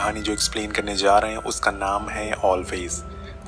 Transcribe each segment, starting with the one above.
कहानी जो एक्सप्लेन करने जा रहे हैं उसका नाम है ऑलवेज।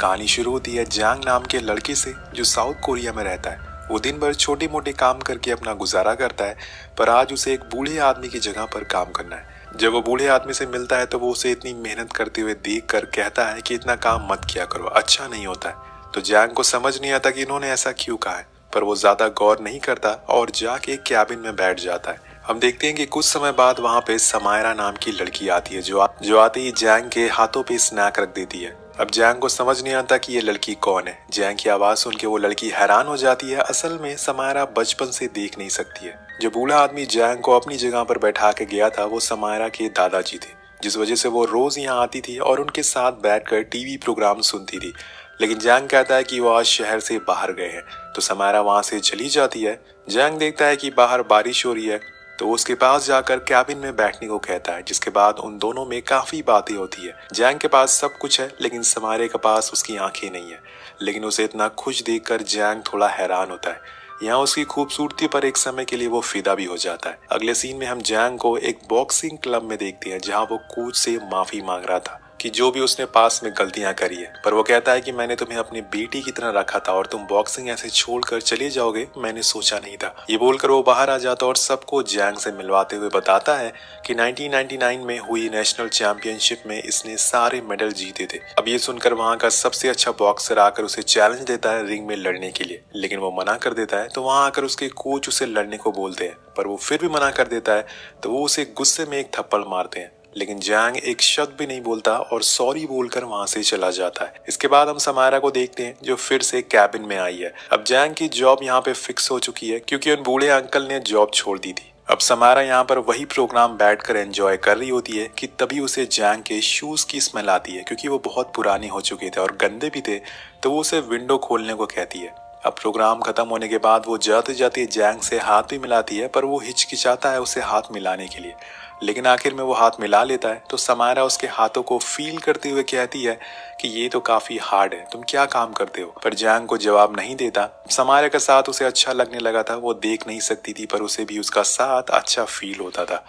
कहानी शुरू होती है जैंग नाम के लड़के से जो साउथ कोरिया में रहता है। वो दिन भर छोटे मोटे काम करके अपना गुजारा करता है, पर आज उसे एक बूढ़े आदमी की जगह पर काम करना है। जब वो बूढ़े आदमी से मिलता है तो वो उसे इतनी मेहनत करते हुए देख कर कहता है कि इतना काम मत किया करो, अच्छा नहीं होता है। तो जैंग को समझ नहीं आता कि इन्होंने ऐसा क्यों कहा है, पर वो ज्यादा गौर नहीं करता और जाके कैबिन में बैठ जाता है। हम देखते हैं कि कुछ समय बाद वहाँ पे समायरा नाम की लड़की आती है जो आते ही जैंग के हाथों पे स्नैक रख देती है। अब जैंग को समझ नहीं आता कि ये लड़की कौन है। जैंग की आवाज सुन के वो लड़की हैरान हो जाती है। असल में समायरा बचपन से देख नहीं सकती है। जो बूढ़ा आदमी जैंग को अपनी जगह पर बैठा के गया था वो समायरा के दादाजी थे, जिस वजह से वो रोज यहाँ आती थी और उनके साथ बैठकर टीवी प्रोग्राम सुनती थी। लेकिन जैंग कहता है कि वो आज शहर से बाहर गए हैं, तो समायरा वहाँ से चली जाती है। जैंग देखता है कि बाहर बारिश हो रही है, तो उसके पास जाकर कैबिन में बैठने को कहता है, जिसके बाद उन दोनों में काफी बातें होती है। जैंग के पास सब कुछ है लेकिन समायरा के पास उसकी आंखें नहीं है। लेकिन उसे इतना खुश देखकर जैंग थोड़ा हैरान होता है। यहाँ उसकी खूबसूरती पर एक समय के लिए वो फिदा भी हो जाता है। अगले सीन में हम जैंग को एक बॉक्सिंग क्लब में देखते हैं जहाँ वो कोच से माफी मांग रहा था कि जो भी उसने पास में गलतियां करी है, पर वो कहता है कि मैंने तुम्हें अपनी बेटी की तरह रखा था और तुम बॉक्सिंग ऐसे छोड़कर चले जाओगे, मैंने सोचा नहीं था। ये बोलकर वो बाहर आ जाता और सबको जैंग से मिलवाते हुए बताता है कि 1999 में हुई नेशनल चैंपियनशिप में इसने सारे मेडल जीते थे। अब ये सुनकर वहाँ का सबसे अच्छा बॉक्सर आकर उसे चैलेंज देता है रिंग में लड़ने के लिए, लेकिन वो मना कर देता है। तो वहाँ आकर उसके कोच उसे लड़ने को बोलते हैं, पर वो फिर भी मना कर देता है। तो वो उसे गुस्से में एक थप्पड़ मारते हैं, लेकिन जैंग एक शब्द भी नहीं बोलता और सॉरी बोलकर वहां से चला जाता है। इसके बाद हम समायरा को देखते हैं जो फिर से कैबिन में आई है। अब जैंग की जॉब यहाँ पे फिक्स हो चुकी है क्योंकि उन बूढ़े अंकल ने जॉब छोड़ दी थी। अब समायरा यहाँ पर वही प्रोग्राम बैठकर एंजॉय कर रही होती है कि तभी उसे जैंग के शूज की स्मेल आती है। क्योंकि वो बहुत पुराने हो चुके थे और गंदे भी थे, तो वो उसे विंडो खोलने को कहती है। अब प्रोग्राम खत्म होने के बाद वो जाते जाते जैंग से हाथ भी मिलाती है, पर वो हिचकिचाता है उसे हाथ मिलाने के लिए। लेकिन आखिर में वो हाथ मिला लेता है। तो समायरा उसके हाथों को फील करते हुए कहती है कि ये तो काफी हार्ड है, तुम क्या काम करते हो। पर जैंग को जवाब नहीं देता। समायरा का साथ उसे अच्छा लगने लगा था, वो देख नहीं सकती थी, पर उसे भी उसका साथ अच्छा फील होता था।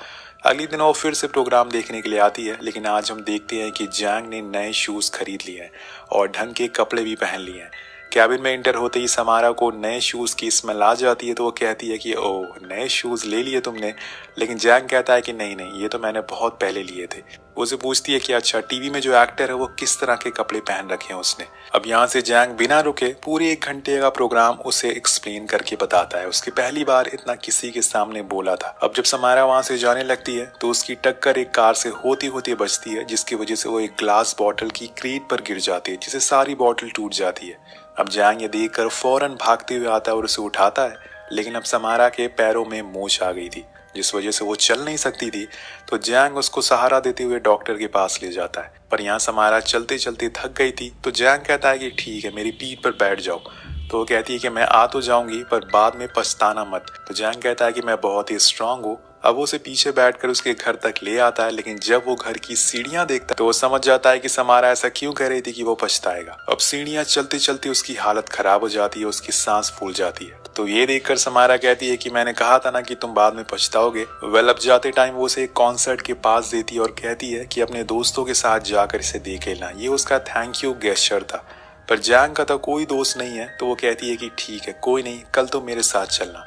अगले दिन वो फिर से प्रोग्राम देखने के लिए आती है, लेकिन आज हम देखते हैं कि जैंग ने नए शूज खरीद लिए हैं और ढंग के कपड़े भी पहन लिए हैं। कैबिन में एंटर होते ही समायरा को नए शूज की स्मेल आ जाती है, तो वो कहती है कि ओह, नए शूज ले लिए तुमने। लेकिन जैंग कहता है कि नहीं नहीं, ये तो मैंने बहुत पहले लिए थे। वो उसे पूछती है कि अच्छा, टीवी में जो एक्टर है वो किस तरह के कपड़े पहन रखे हैं उसने। अब यहाँ से जैंग बिना रुके पूरे 1 घंटे का प्रोग्राम उसे एक्सप्लेन करके बताता है। उसकी पहली बार इतना किसी के सामने बोला था। अब जब समायरा वहां से जाने लगती है तो उसकी टक्कर एक कार से होती होती बचती है, जिसकी वजह से वो एक ग्लास बॉटल की क्रेट पर गिर जाती है, जिससे सारी बॉटल टूट जाती है। अब जैंग ये देखकर फौरन भागते हुए आता है और उसे उठाता है, लेकिन अब समायरा के पैरों में मोच आ गई थी, जिस वजह से वो चल नहीं सकती थी। तो जैंग उसको सहारा देते हुए डॉक्टर के पास ले जाता है, पर यहाँ समायरा चलते चलते थक गई थी। तो जैंग कहता है कि ठीक है, मेरी पीठ पर बैठ जाओ। तो वो कहती है कि मैं आ तो जाऊंगी, पर बाद में पछताना मत। तो जैंग कहता है कि मैं बहुत ही स्ट्रांग हूँ। अब वो उसे पीछे बैठकर उसके घर तक ले आता है, लेकिन जब वो घर की सीढ़ियां देखता है तो वो समझ जाता है कि समायरा ऐसा क्यों कह रही थी कि वो पछताएगा। अब सीढ़ियां चलते चलते उसकी हालत खराब हो जाती है, उसकी सांस फूल जाती है। तो ये देखकर समायरा कहती है कि मैंने कहा था ना कि तुम बाद में पछताओगे। वेल, अब जाते टाइम वो उसे एक कॉन्सर्ट के पास देती है और कहती है कि अपने दोस्तों के साथ जाकर इसे देख लेना। ये उसका थैंक यू गेस्चर था। पर जैंग का तो कोई दोस्त नहीं है, तो वो कहती है कि ठीक है, कोई नहीं, कल तो मेरे साथ चलना।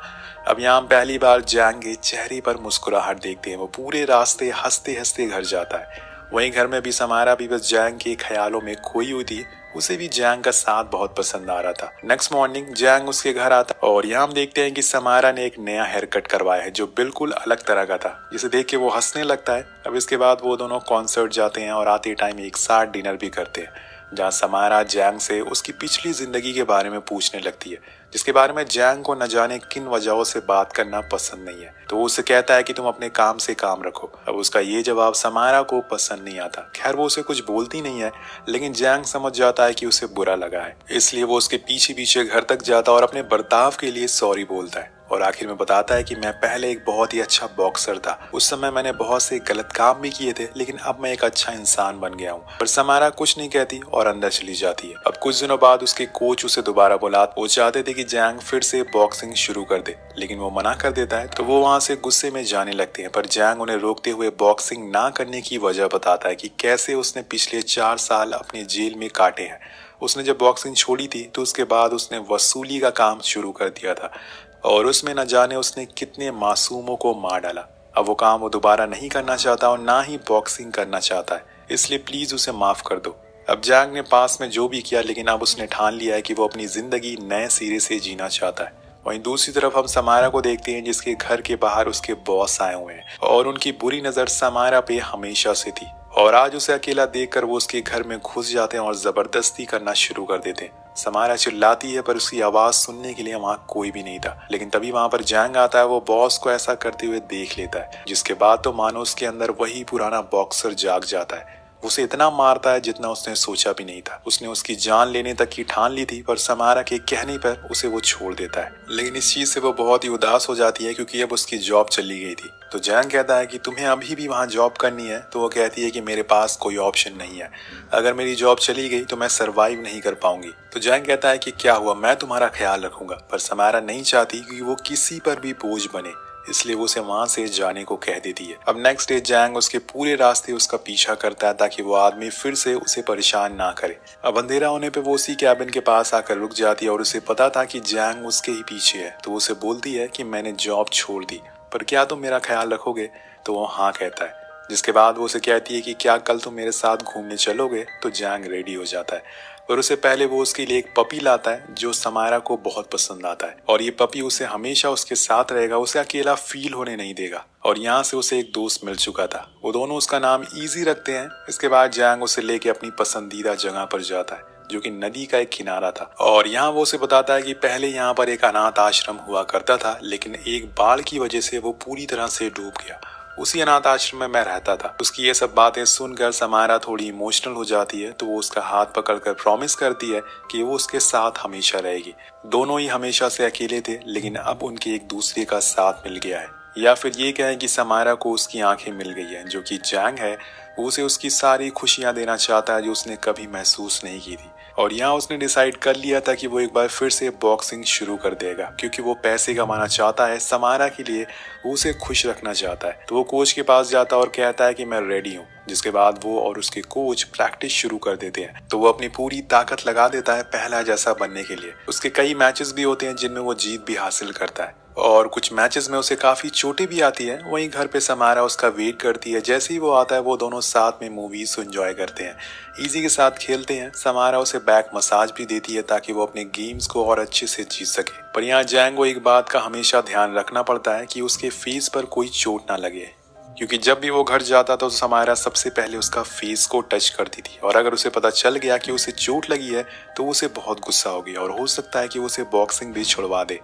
अब यहाँ पहली बार जैंग के चेहरे पर मुस्कुराहट देखते हैं। वो पूरे रास्ते हंसते हंसते घर जाता है। वहीं घर में भी समायरा भी बस जैंग के ख्यालों में खोई हुई थी। उसे भी जैंग का साथ बहुत पसंद आ रहा था। नेक्स्ट मॉर्निंग जैंग उसके घर आता और यहाँ हम देखते हैं कि समायरा ने एक नया हेयर कट करवाया है जो बिल्कुल अलग तरह का था, जिसे देख के वो हंसने लगता है। अब इसके बाद वो दोनों कॉन्सर्ट जाते हैं और आते टाइम एक साथ डिनर भी करते हैं, जहाँ समायरा जैंग से उसकी पिछली जिंदगी के बारे में पूछने लगती है, जिसके बारे में जैंग को न जाने किन वजहों से बात करना पसंद नहीं है। तो वो उससे कहता है कि तुम अपने काम से काम रखो। अब उसका ये जवाब समायरा को पसंद नहीं आता। खैर, वो उसे कुछ बोलती नहीं है, लेकिन जैंग समझ जाता है कि उसे बुरा लगा है, इसलिए वो उसके पीछे पीछे घर तक जाता और अपने बर्ताव के लिए सॉरी बोलता है। और आखिर में बताता है कि मैं पहले एक बहुत ही अच्छा बॉक्सर था, उस समय मैंने बहुत से गलत काम भी किए थे, लेकिन अब मैं एक अच्छा इंसान बन गया हूँ। पर समारा कुछ नहीं कहती और अंदर चली जाती है। अब कुछ दिनों बाद उसके कोच उसे दोबारा बुलाते, वो चाहते थे कि जैंग फिर से बॉक्सिंग शुरू कर दे, लेकिन वो मना कर देता है। तो वो वहाँ से गुस्से में जाने लगते हैं, पर जैंग उन्हें रोकते हुए बॉक्सिंग ना करने की वजह बताता है कि कैसे उसने पिछले 4 साल अपने जेल में काटे हैं। उसने जब बॉक्सिंग छोड़ी थी तो उसके बाद उसने वसूली का काम शुरू कर दिया था और उसमें न जाने उसने कितने मासूमों को मार डाला। अब वो काम वो दोबारा नहीं करना चाहता और ना ही बॉक्सिंग करना चाहता है, इसलिए प्लीज उसे माफ कर दो। अब जैंग ने पास में जो भी किया, लेकिन अब उसने ठान लिया है कि वो अपनी जिंदगी नए सिरे से जीना चाहता है। वहीं दूसरी तरफ हम समारा को देखते हैं, जिसके घर के बाहर उसके बॉस आए हुए हैं और उनकी बुरी नजर समारा पे हमेशा से थी। और आज उसे अकेला देखकर वो उसके घर में घुस जाते हैं और जबरदस्ती करना शुरू कर देते हैं। समारा चिल्लाती है, पर उसकी आवाज सुनने के लिए वहाँ कोई भी नहीं था। लेकिन तभी वहाँ पर जैंग आता है। वो बॉस को ऐसा करते हुए देख लेता है, जिसके बाद तो मानो उसके अंदर वही पुराना बॉक्सर जाग जाता है। उसे इतना मारता है जितना उसने सोचा भी नहीं था। उसने उसकी जान लेने तक की ठान ली थी, पर समारा के कहने पर उसे वो छोड़ देता है। लेकिन इस चीज से वो बहुत ही उदास हो जाती है, क्योंकि अब उसकी जॉब चली गई थी। तो जैंग कहता है कि तुम्हें अभी भी वहाँ जॉब करनी है। तो वो कहती है कि मेरे पास कोई ऑप्शन नहीं है, अगर मेरी जॉब चली गई तो मैं सरवाइव नहीं कर पाऊंगी। तो जैंग कहता है कि क्या हुआ, मैं तुम्हारा ख्याल रखूंगा। पर समारा नहीं चाहती कि वो किसी पर भी बोझ बने, इसलिए वो उसे वहां से जाने को कह देती है। अब नेक्स्ट डे जैंग उसके पूरे रास्ते उसका पीछा करता है, ताकि वो आदमी फिर से उसे परेशान ना करे। अब अंधेरा होने पे वो उसी कैबिन के पास आकर रुक जाती है और उसे पता था कि जैंग उसके ही पीछे है। तो उसे बोलती है कि मैंने जॉब छोड़ दी, पर क्या तुम मेरा ख्याल रखोगे? तो वो हाँ कहता है, जिसके बाद वो उसे कहती है कि क्या कल तुम मेरे साथ घूमने चलोगे? तो जैंग रेडी हो जाता है, पर उससे पहले वो उसके लिए एक पपी लाता है जो समारा को बहुत पसंद आता है। और ये पपी उसे हमेशा उसके साथ रहेगा, उसे अकेला फील होने नहीं देगा। और यहाँ से उसे एक दोस्त मिल चुका था, वो दोनों उसका नाम इजी रखते हैं। इसके बाद जैंग उसे लेके अपनी पसंदीदा जगह पर जाता है, जो कि नदी का एक किनारा था। और यहाँ वो उसे बताता है कि पहले यहाँ पर एक अनाथ आश्रम हुआ करता था, लेकिन एक बाढ़ की वजह से वो पूरी तरह से डूब गया। उसी अनाथ आश्रम में मैं रहता था। उसकी ये सब बातें सुनकर समारा थोड़ी इमोशनल हो जाती है। तो वो उसका हाथ पकड़कर प्रॉमिस करती है कि वो उसके साथ हमेशा रहेगी। दोनों ही हमेशा से अकेले थे, लेकिन अब उनके एक दूसरे का साथ मिल गया है। या फिर ये कहें कि समारा को उसकी आंखें मिल गई है, जो कि जैंग है। वो उसे उसकी सारी खुशियां देना चाहता है जो उसने कभी महसूस नहीं की थी। और यहाँ उसने डिसाइड कर लिया था कि वो एक बार फिर से बॉक्सिंग शुरू कर देगा, क्योंकि वो पैसे कमाना चाहता है समारा के लिए, वो उसे खुश रखना चाहता है। तो वो कोच के पास जाता है और कहता है कि मैं रेडी हूँ। जिसके बाद वो और उसके कोच प्रैक्टिस शुरू कर देते हैं। तो वो अपनी पूरी ताकत लगा देता है पहला जैसा बनने के लिए। उसके कई मैचेस भी होते हैं जिनमें वो जीत भी हासिल करता है, और कुछ मैचेस में उसे काफी चोटें भी आती है। वहीं घर पे समारा उसका वेट करती है। जैसे ही वो आता है वो दोनों साथ में मूवीज एंजॉय करते हैं, इजी के साथ खेलते हैं। समारा उसे बैक मसाज भी देती है ताकि वो अपने गेम्स को और अच्छे से जीत सके। पर यहाँ जैंग को एक बात का हमेशा ध्यान रखना पड़ता है कि उसके फेस पर कोई चोट ना लगे, क्योंकि जब भी वो घर जाता तो समारा सबसे पहले उसका फेस को टच करती थी। और अगर उसे पता चल गया कि उसे चोट लगी है तो उसे बहुत गुस्सा होगी और हो सकता है कि उसे बॉक्सिंग भी छुड़वा दे।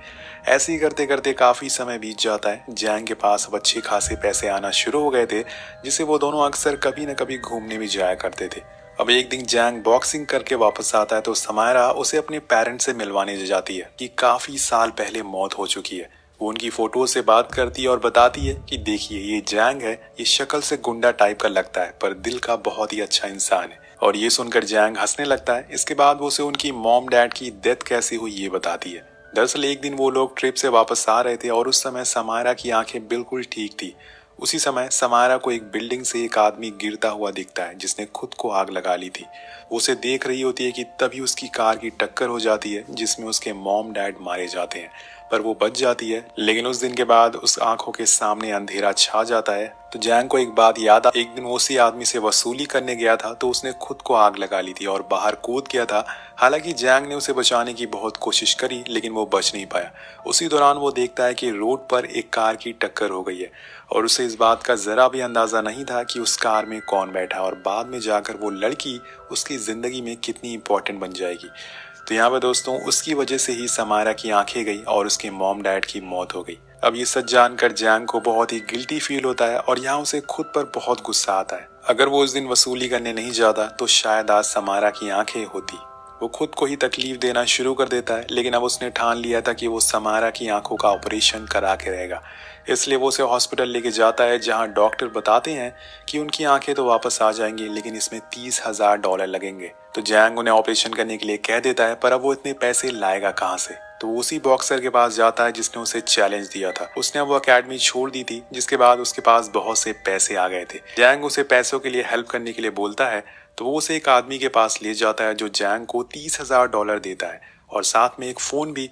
ऐसे ही करते करते काफी समय बीत जाता है। जैंग के पास अब अच्छे खासे पैसे आना शुरू हो गए थे, जिसे वो दोनों अक्सर कभी न कभी घूमने भी जाया करते थे। अब एक दिन जैंग बॉक्सिंग करके वापस आता है तो समारा उसे अपने पेरेंट्स से मिलवाने जाती है कि काफी साल पहले मौत हो चुकी है। वो उनकी फोटो से बात करती है और बताती है कि देखिए ये जैंग है, ये शक्ल से गुंडा टाइप का लगता है पर दिल का बहुत ही अच्छा इंसान है। और ये सुनकर जैंग हंसने लगता है। इसके बाद वो उसे उनकी मॉम डैड की डेथ कैसे हुई ये बताती है। दरअसल एक दिन वो लोग ट्रिप से वापस आ रहे थे और उस समय समारा की आंखें बिल्कुल ठीक थी। उसी समय समारा को एक बिल्डिंग से एक आदमी गिरता हुआ दिखता है, जिसने खुद को आग लगा ली थी। वो उसे देख रही होती है कि तभी उसकी कार की टक्कर हो जाती है, जिसमें उसके मॉम डैड मारे जाते हैं, पर वो बच जाती है। लेकिन उस दिन के बाद उस आंखों के सामने अंधेरा छा जाता है। तो जैंग को एक बात याद आ, एक दिन वो उसी आदमी से वसूली करने गया था तो उसने खुद को आग लगा ली थी और बाहर कूद गया था। हालांकि जैंग ने उसे बचाने की बहुत कोशिश करी, लेकिन वो बच नहीं पाया। उसी दौरान वो देखता है कि रोड पर एक कार की टक्कर हो गई है और उसे इस बात का जरा भी अंदाजा नहीं था कि उस कार में कौन बैठा, और बाद में जाकर वो लड़की उसकी जिंदगी में कितनी इंपॉर्टेंट बन जाएगी। तो यहाँ पे दोस्तों उसकी वजह से ही समारा की आंखें गई और उसके मॉम डैड की मौत हो गई। अब ये सच जानकर जैंग को बहुत ही गिल्टी फील होता है और यहाँ उसे खुद पर बहुत गुस्सा आता है। अगर वो उस दिन वसूली करने नहीं जाता तो शायद आज समारा की आंखें होती। वो खुद को ही तकलीफ देना शुरू कर देता है, लेकिन अब उसने ठान लिया था कि वो समारा की आंखों का ऑपरेशन करा के रहेगा। इसलिए वो उसे हॉस्पिटल लेके जाता है, जहां डॉक्टर बताते हैं कि उनकी आंखें तो वापस आ जाएंगी, लेकिन इसमें $30,000 लगेंगे। तो जैंग उन्हें ऑपरेशन करने के लिए कह देता है, पर अब वो इतने पैसे लाएगा कहाँ से। तो वो उसी बॉक्सर के पास जाता है जिसने उसे चैलेंज दिया था। उसने वो अकेडमी छोड़ दी थी, जिसके बाद उसके पास बहुत से पैसे आ गए थे। जैंग उसे पैसों के लिए हेल्प करने के लिए बोलता है, तो वो उसे एक आदमी के पास ले जाता है जो जैंग को $30,000 देता है और साथ में एक फोन भी।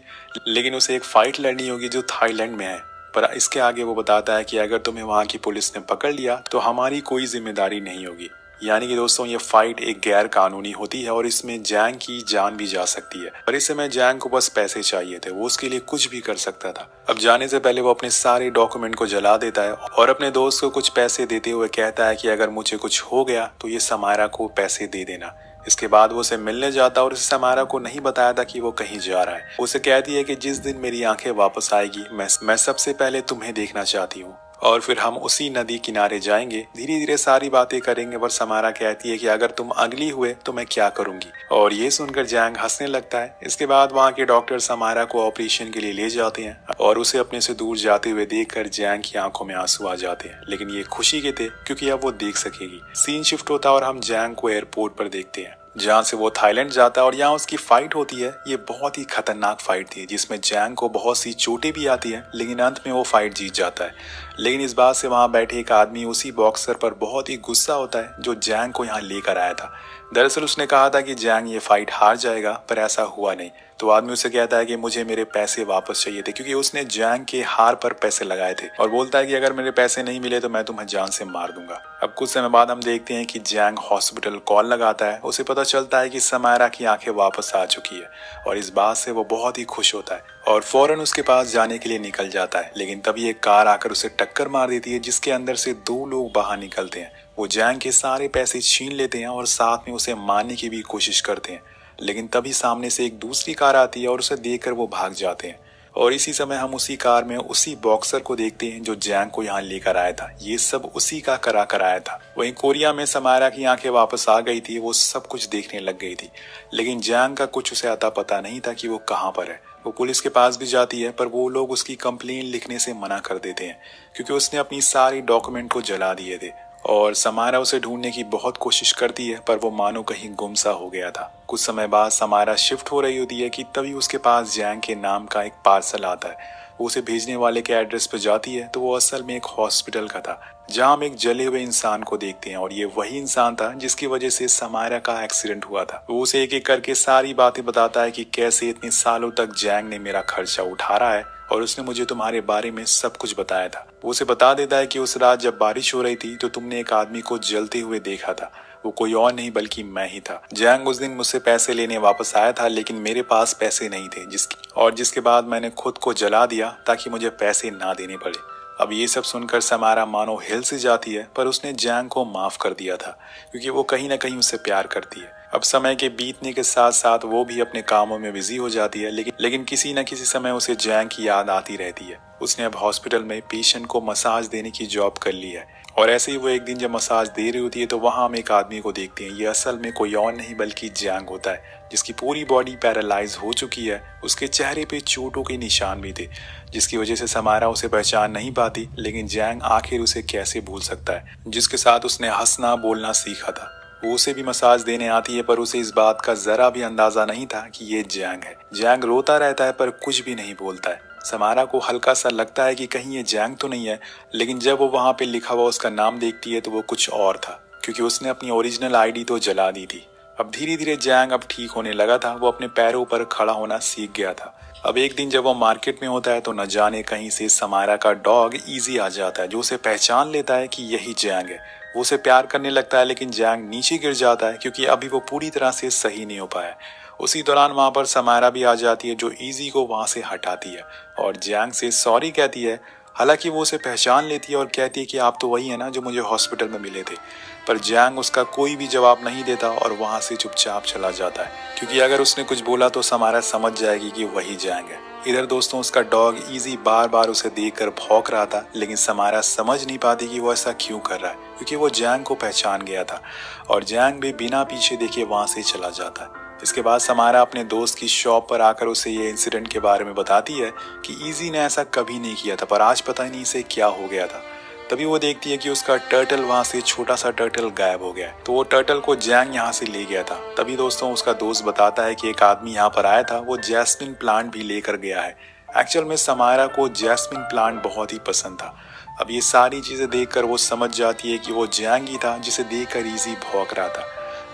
लेकिन उसे एक फाइट लड़नी होगी जो थाईलैंड में है। पर इसके आगे वो बताता है कि अगर तुम्हें वहां की पुलिस ने पकड़ लिया तो हमारी कोई जिम्मेदारी नहीं होगी। यानी कि दोस्तों, ये फाइट एक गैर कानूनी होती है और इसमें जैंग की जान भी जा सकती है। पर इस समय जैंग को बस पैसे चाहिए थे, वो उसके लिए कुछ भी कर सकता था। अब जाने से पहले वो अपने सारे डॉक्यूमेंट को जला देता है और अपने दोस्त को कुछ पैसे देते हुए कहता है कि अगर मुझे कुछ हो गया तो ये समारा को पैसे दे देना। इसके बाद वो उसे मिलने जाता और उसे समारा को नहीं बताया था कि वो कहीं जा रहा है। उसे कहती है कि जिस दिन मेरी आंखें वापस आएगी मैं सबसे पहले तुम्हें देखना चाहती हूँ और फिर हम उसी नदी किनारे जाएंगे, धीरे धीरे सारी बातें करेंगे। पर समारा कहती है कि अगर तुम अगली हुए तो मैं क्या करूंगी। और ये सुनकर जैंग हंसने लगता है। इसके बाद वहाँ के डॉक्टर समारा को ऑपरेशन के लिए ले जाते हैं और उसे अपने से दूर जाते हुए देखकर जैंग की आंखों में आंसू आ जाते हैं, लेकिन ये खुशी के थे क्योंकि अब वो देख सकेगी। सीन शिफ्ट होता है और हम जैंग को एयरपोर्ट पर देखते हैं, जहाँ से वो थाईलैंड जाता है और यहाँ उसकी फाइट होती है। ये बहुत ही खतरनाक फाइट थी जिसमें जैंग को बहुत सी चोटें भी आती हैं, लेकिन अंत में वो फाइट जीत जाता है। लेकिन इस बात से वहाँ बैठे एक आदमी उसी बॉक्सर पर बहुत ही गुस्सा होता है जो जैंग को यहाँ लेकर आया था। दरअसल उसने कहा था कि जैंग ये फाइट हार जाएगा, पर ऐसा हुआ नहीं। तो आदमी उसे कहता है कि मुझे मेरे पैसे वापस चाहिए थे, क्योंकि उसने जैंग के हार पर पैसे लगाए थे, और बोलता है कि अगर मेरे पैसे नहीं मिले तो मैं तुम्हें जान से मार दूंगा। अब कुछ समय बाद हम देखते हैं कि जैंग हॉस्पिटल कॉल लगाता है। उसे पता चलता है कि समारा की आंखें वापस आ चुकी है और इस बात से वो बहुत ही खुश होता है और फौरन उसके पास जाने के लिए निकल जाता है। लेकिन तभी एक कार आकर उसे टक्कर मार देती है, जिसके अंदर से 2 लोग बाहर निकलते हैं। वो जैंग के सारे पैसे छीन लेते हैं और साथ में उसे मारने की भी कोशिश करते हैं। लेकिन तभी सामने से एक दूसरी कार आती है और उसे देखकर वो भाग जाते हैं। और इसी समय हम उसी कार में उसी बॉक्सर को देखते हैं जो जैंग को यहाँ लेकर आया था। ये सब उसी का करा कराया था। वहीं कोरिया में समारा की आंखें वापस आ गई थी, वो सब कुछ देखने लग गई थी, लेकिन जैंग का कुछ उसे अता पता नहीं था कि वो कहाँ पर है। वो पुलिस के पास भी जाती है, पर वो लोग उसकी कंप्लेन लिखने से मना कर देते हैं क्योंकि उसने अपनी सारी डॉक्यूमेंट को जला दिए थे। और समारा उसे ढूंढने की बहुत कोशिश करती है, पर वो मानो कहीं गुमसा हो गया था। कुछ समय बाद समारा शिफ्ट हो रही होती है कि तभी उसके पास जैंग के नाम का एक पार्सल आता है। वो उसे भेजने वाले के एड्रेस पर जाती है तो वो असल में एक हॉस्पिटल का था, जहां हम एक जले हुए इंसान को देखते हैं और ये वही इंसान था जिसकी वजह से समारा का एक्सीडेंट हुआ था। वो उसे एक एक करके सारी बातें बताता है कि कैसे इतने सालों तक जैंग ने मेरा खर्चा उठा रहा है और उसने मुझे तुम्हारे बारे में सब कुछ बताया था। वो उसे बता देता है कि उस रात जब बारिश हो रही थी तो तुमने एक आदमी को जलते हुए देखा था। वो कोई और नहीं बल्कि मैं ही था। जैंग उस दिन मुझसे पैसे लेने वापस आया था, लेकिन मेरे पास पैसे नहीं थे, जिसके बाद मैंने खुद को जला दिया ताकि मुझे पैसे ना देने पड़े। अब ये सब सुनकर समारा मानो हिल से जाती है, पर उसने जैंग को माफ कर दिया था क्योंकि वो कहीं ना कहीं उससे प्यार करती है। अब समय के बीतने के साथ साथ वो भी अपने कामों में बिजी हो जाती है, लेकिन किसी न किसी समय उसे जैंग की याद आती रहती है। उसने अब हॉस्पिटल में पेशेंट को मसाज देने की जॉब कर ली है और ऐसे ही वो एक दिन जब मसाज दे रही होती है तो वहां हम एक आदमी को देखते हैं। ये असल में कोई और नहीं बल्कि जैंग होता है, जिसकी पूरी बॉडी पैरालाइज हो चुकी है। उसके चेहरे पे चोटों के निशान भी थे, जिसकी वजह से समारा उसे पहचान नहीं पाती। लेकिन जैंग आखिर उसे कैसे भूल सकता है, जिसके साथ उसने हंसना बोलना सीखा था। वो उसे भी मसाज देने आती है, पर उसे इस बात का जरा भी अंदाजा नहीं था कि ये जैंग है। जैंग रोता रहता है पर कुछ भी नहीं बोलता है। समारा को हल्का सा लगता है कि कहीं ये जैंग तो नहीं है, लेकिन जब वो वहां पे लिखा हुआ उसका नाम देखती है तो वो कुछ और था, क्योंकि उसने अपनी ओरिजिनल आईडी तो जला दी थी। अब धीरे धीरे जैंग अब ठीक होने लगा था। वो अपने पैरों पर खड़ा होना सीख गया था। अब एक दिन जब वो मार्केट में होता है तो न जाने कहीं से समारा का डॉग इजी आ जाता है, जो उसे पहचान लेता है कि यही जैंग है। वो उसे प्यार करने लगता है, लेकिन जैंग नीचे गिर जाता है क्योंकि अभी वो पूरी तरह से सही नहीं हो पाया। उसी दौरान वहां पर समारा भी आ जाती है, जो इजी को वहां से हटाती है और जैंग से सॉरी कहती है। हालांकि वो उसे पहचान लेती है और कहती है कि आप तो वही है ना जो मुझे हॉस्पिटल में मिले थे। पर जैंग उसका कोई भी जवाब नहीं देता और वहां से चुपचाप चला जाता है, क्योंकि अगर उसने कुछ बोला तो समारा समझ जाएगी कि वही जैंग है। इधर दोस्तों, उसका डॉग इजी बार बार उसे देखकर भौंक रहा था, लेकिन समारा समझ नहीं पाती कि वो ऐसा क्यों कर रहा है, क्योंकि वो जैंग को पहचान गया था और जैंग भी बिना पीछे देखे वहां से चला जाता है। इसके बाद समारा अपने दोस्त की शॉप पर आकर उसे ये इंसिडेंट के बारे में बताती है कि इजी ने ऐसा कभी नहीं किया था, पर आज पता नहीं इसे क्या हो गया था। तभी वो देखती है कि उसका टर्टल वहाँ से, छोटा सा टर्टल गायब हो गया है। तो वो टर्टल को जैंग यहाँ से ले गया था। तभी दोस्तों उसका दोस्त बताता है कि एक आदमी यहाँ पर आया था, वो जैस्मिन प्लांट भी लेकर गया है। एक्चुअल में समारा को जैस्मिन प्लांट बहुत ही पसंद था। अब ये सारी चीजें देखकर वो समझ जाती है कि वो जैंग ही था जिसे देखकर इजी भौंक रहा था।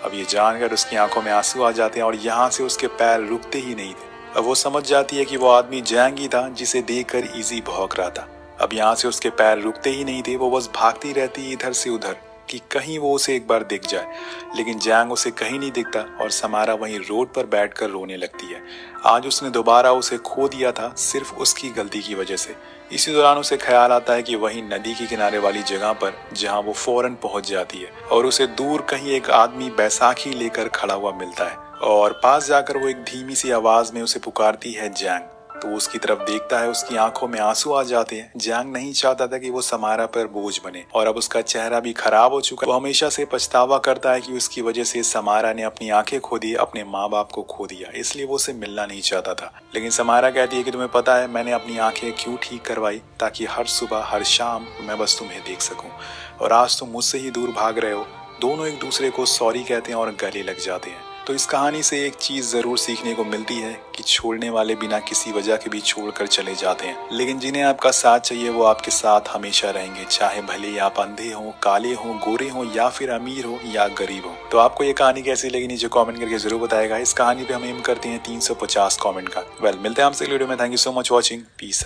अब ये जानकर उसकी आंखों में आंसू आ जाते हैं और यहाँ से उसके पैर रुकते ही नहीं थे। अब वो समझ जाती है कि वो आदमी जैंग ही था जिसे देखकर इजी भौंक रहा था। अब यहाँ से उसके पैर रुकते ही नहीं थे, वो बस भागती रहती इधर से उधर कि कहीं वो उसे एक बार दिख जाए, लेकिन जैंग उसे कहीं नहीं दिखता और समारा वहीं रोड पर बैठकर रोने लगती है। आज उसने दोबारा उसे खो दिया था सिर्फ उसकी गलती की वजह से। इसी दौरान उसे ख्याल आता है कि वहीं नदी के किनारे वाली जगह पर जहां वो फौरन पहुंच जाती है और उसे दूर कहीं एक आदमी बैसाखी लेकर खड़ा हुआ मिलता है और पास जाकर वो एक धीमी सी आवाज में उसे पुकारती है जैंग। तो उसकी तरफ देखता है, उसकी आंखों में आंसू आ जाते हैं। जैंग नहीं चाहता था कि वो समारा पर बोझ बने और अब उसका चेहरा भी खराब हो चुका है। वो हमेशा से पछतावा करता है कि उसकी वजह से समारा ने अपनी आंखें खो दी, अपने माँ बाप को खो दिया, इसलिए वो उसे मिलना नहीं चाहता था। लेकिन समारा कहती है कि तुम्हें पता है मैंने अपनी आंखें क्यों ठीक करवाई, ताकि हर सुबह हर शाम मैं बस तुम्हें देख सकूं, और आज तुम मुझसे ही दूर भाग रहे हो। दोनों एक दूसरे को सॉरी कहते हैं और गले लग जाते हैं। तो इस कहानी से एक चीज जरूर सीखने को मिलती है कि छोड़ने वाले बिना किसी वजह के भी छोड़कर चले जाते हैं, लेकिन जिन्हें आपका साथ चाहिए वो आपके साथ हमेशा रहेंगे, चाहे भले ही आप अंधे हो, काले हो, गोरे हो, या फिर अमीर हो या गरीब हो। तो आपको ये कहानी कैसी लगी नीचे कमेंट करके जरूर बताएगा। इस कहानी पे हम एम करते हैं 350 कमेंट का। मिलते हैं आपसे अगली वीडियो में। Thank you so much watching. Piece.